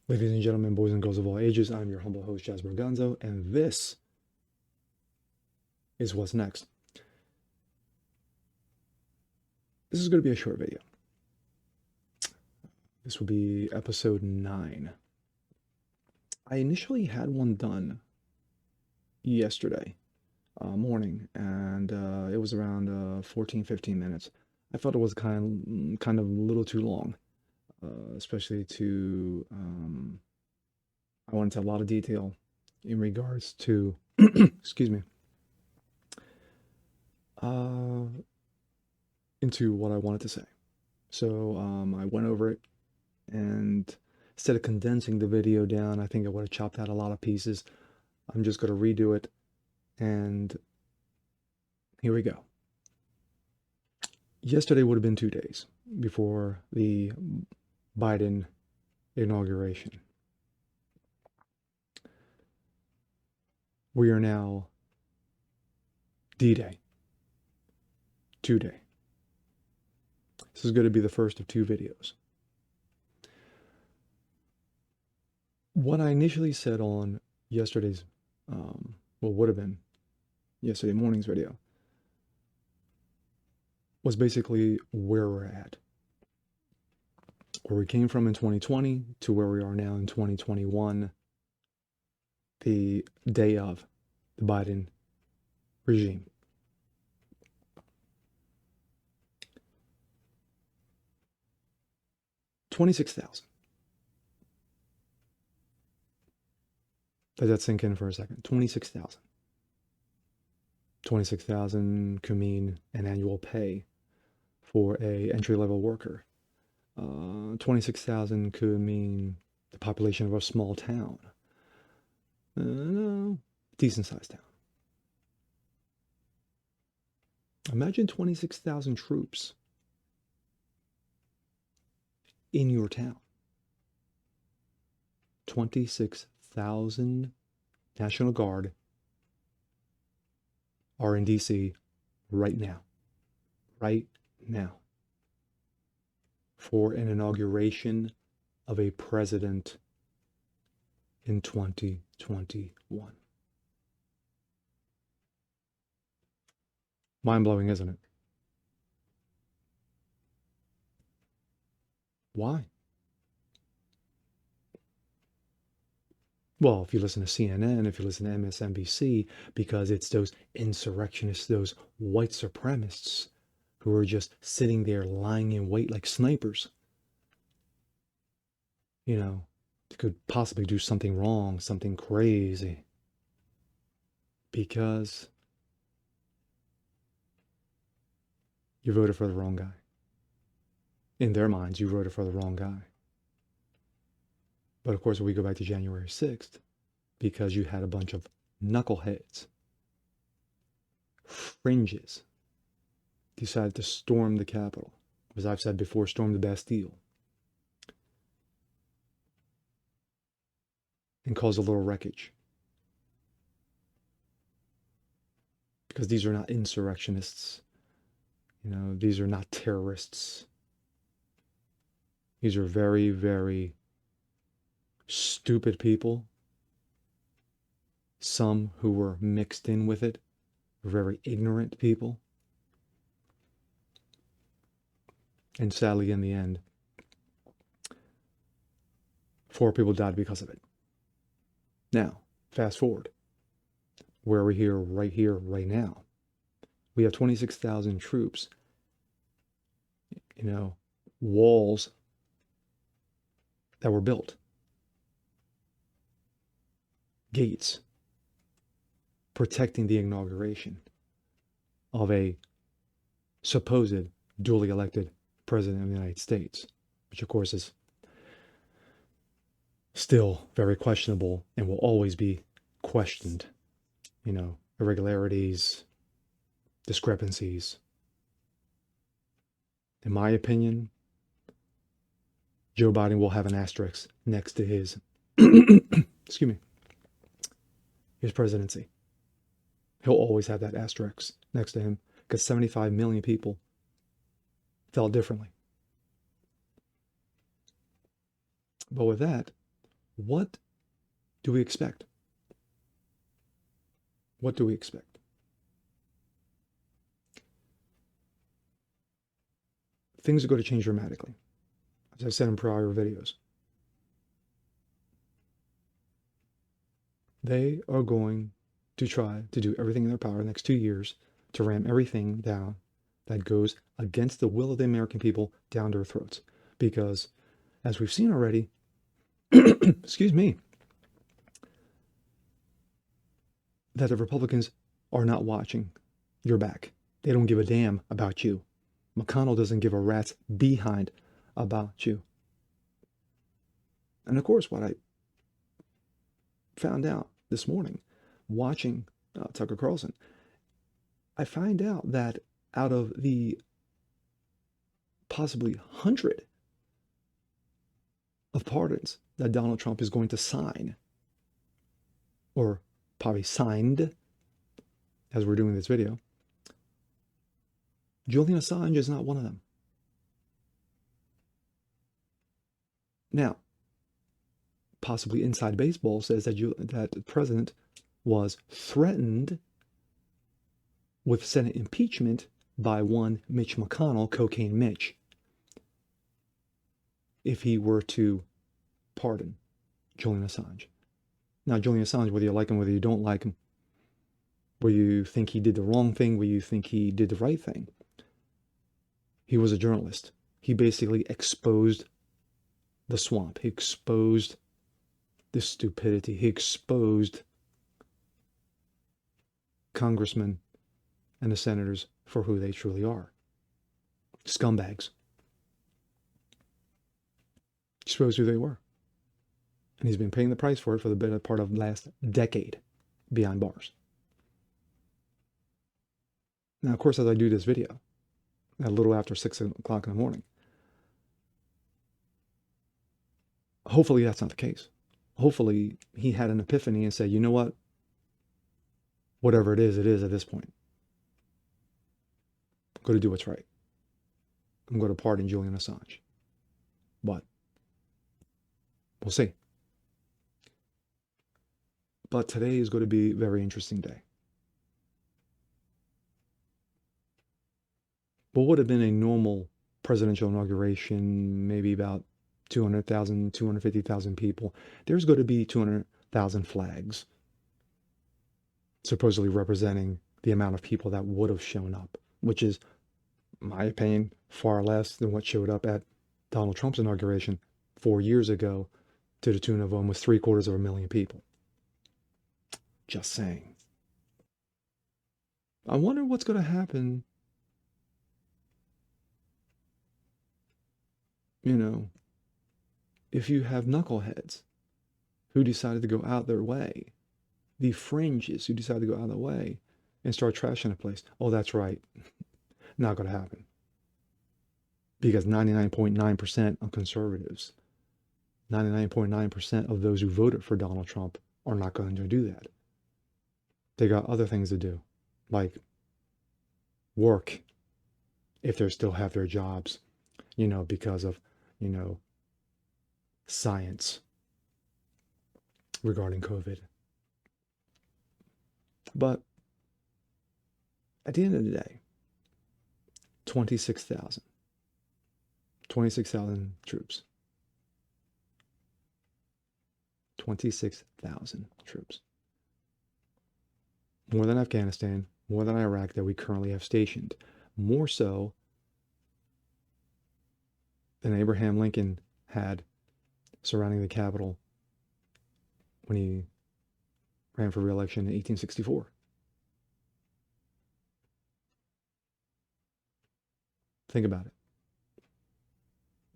Ladies and gentlemen, boys and girls of all ages, I'm your humble host, Jasper Gonzo, and this is what's next. This is going to be a short video. This will be episode 9. I initially had one done yesterday morning, and it was around 14, 15 minutes. I felt it was kind of a little too long, especially I wanted to have a lot of detail in regards to, excuse me, uh, into what I wanted to say. So I went over it, and instead of condensing the video down, I think I would have chopped out a lot of pieces. I'm just going to redo it, and here we go. Yesterday would have been 2 days before the Biden inauguration. We are now D-Day, 2 day. This is going to be the first of 2 videos. What I initially said on yesterday's, what would have been yesterday morning's video, was basically where we're at. Where we came from in 2020 to where we are now in 2021, the day of the Biden regime. $26,000. Let that sink in for a second. 26,000. 26,000 could mean an annual pay for a entry-level worker. 26,000 could mean the population of a small town. No, decent-sized town. Imagine 26,000 troops in your town. 26,000 National Guard are in DC right now. Right now. For an inauguration of a president in 2021. Mind-blowing, isn't it? Why? Well, if you listen to CNN, if you listen to MSNBC, because it's those insurrectionists, those white supremacists who are just sitting there lying in wait like snipers. You know, they could possibly do something wrong, something crazy. Because you voted for the wrong guy. In their minds, you voted for the wrong guy. But of course, we go back to January 6th, because you had a bunch of knuckleheads, fringes, decided to storm the Capitol. As I've said before, storm the Bastille. And cause a little wreckage. Because these are not insurrectionists. You know, these are not terrorists. These are very, very stupid people. Some who were mixed in with it, very ignorant people. And sadly, in the end, 4 people died because of it. Now, fast forward. Where are we here, right now? We have 26,000 troops. You know, walls that were built. Gates protecting the inauguration of a supposed duly elected president of the United States, which of course is still very questionable and will always be questioned. You know, irregularities, discrepancies. In my opinion, Joe Biden will have an asterisk next to his, excuse me, his presidency. He'll always have that asterisk next to him because 75 million people felt differently. But with that, What do we expect? What do we expect? Things are going to change dramatically, as I said in prior videos. They are going to try to do everything in their power the next 2 years to ram everything down that goes against the will of the American people down their throats. Because, as we've seen already, excuse me, that the Republicans are not watching your back. They don't give a damn about you. McConnell doesn't give a rat's behind about you. And of course, what I found out this morning watching Tucker Carlson, I find out that out of the possibly 100 of pardons that Donald Trump is going to sign, or probably signed as we're doing this video, Julian Assange is not one of them. Now, possibly inside baseball says that the president was threatened with Senate impeachment by one Mitch McConnell, Cocaine Mitch, if he were to pardon Julian Assange. Now, Julian Assange, whether you like him, whether you don't like him, whether you think he did the wrong thing, whether you think he did the right thing, he was a journalist. He basically exposed the swamp. He exposed the stupidity. He exposed congressmen and the senators for who they truly are. Scumbags. Exposed who they were. And he's been paying the price for it for the better part of the last decade behind bars. Now, of course, as I do this video, a little after 6 o'clock in the morning, hopefully that's not the case. Hopefully he had an epiphany and said, you know what? Whatever it is at this point. I'm going to do what's right. I'm going to pardon Julian Assange. But we'll see. But today is going to be a very interesting day. What would have been a normal presidential inauguration, maybe about 200,000, 250,000 people, there's going to be 200,000 flags, supposedly representing the amount of people that would have shown up, which is, in my opinion, far less than what showed up at Donald Trump's inauguration 4 years ago, to the tune of almost 750,000 people. Just saying. I wonder what's going to happen, you know, if you have knuckleheads who decided to go out their way, the fringes who decided to go out of their way and start trashing the place. Oh, that's right. Not going to happen. Because 99.9% of conservatives, 99.9% of those who voted for Donald Trump are not going to do that. They got other things to do, like work, if they still have their jobs, you know, because of, you know, science regarding COVID. But at the end of the day, 26,000 troops. 26,000 troops. More than Afghanistan, more than Iraq that we currently have stationed. More so than Abraham Lincoln had surrounding the Capitol when he ran for re-election in 1864. Think about it.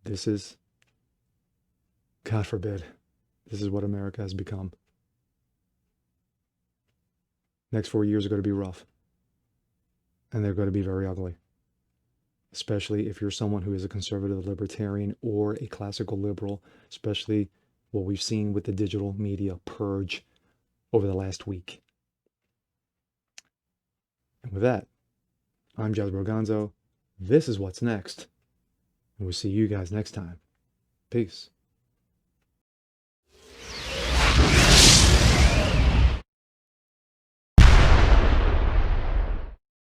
This is, God forbid, this is what America has become. Next 4 years are going to be rough. And they're going to be very ugly. Especially if you're someone who is a conservative libertarian or a classical liberal, especially what we've seen with the digital media purge over the last week. And with that, I'm Jazz Broganzo. This is what's next. And we'll see you guys next time. Peace.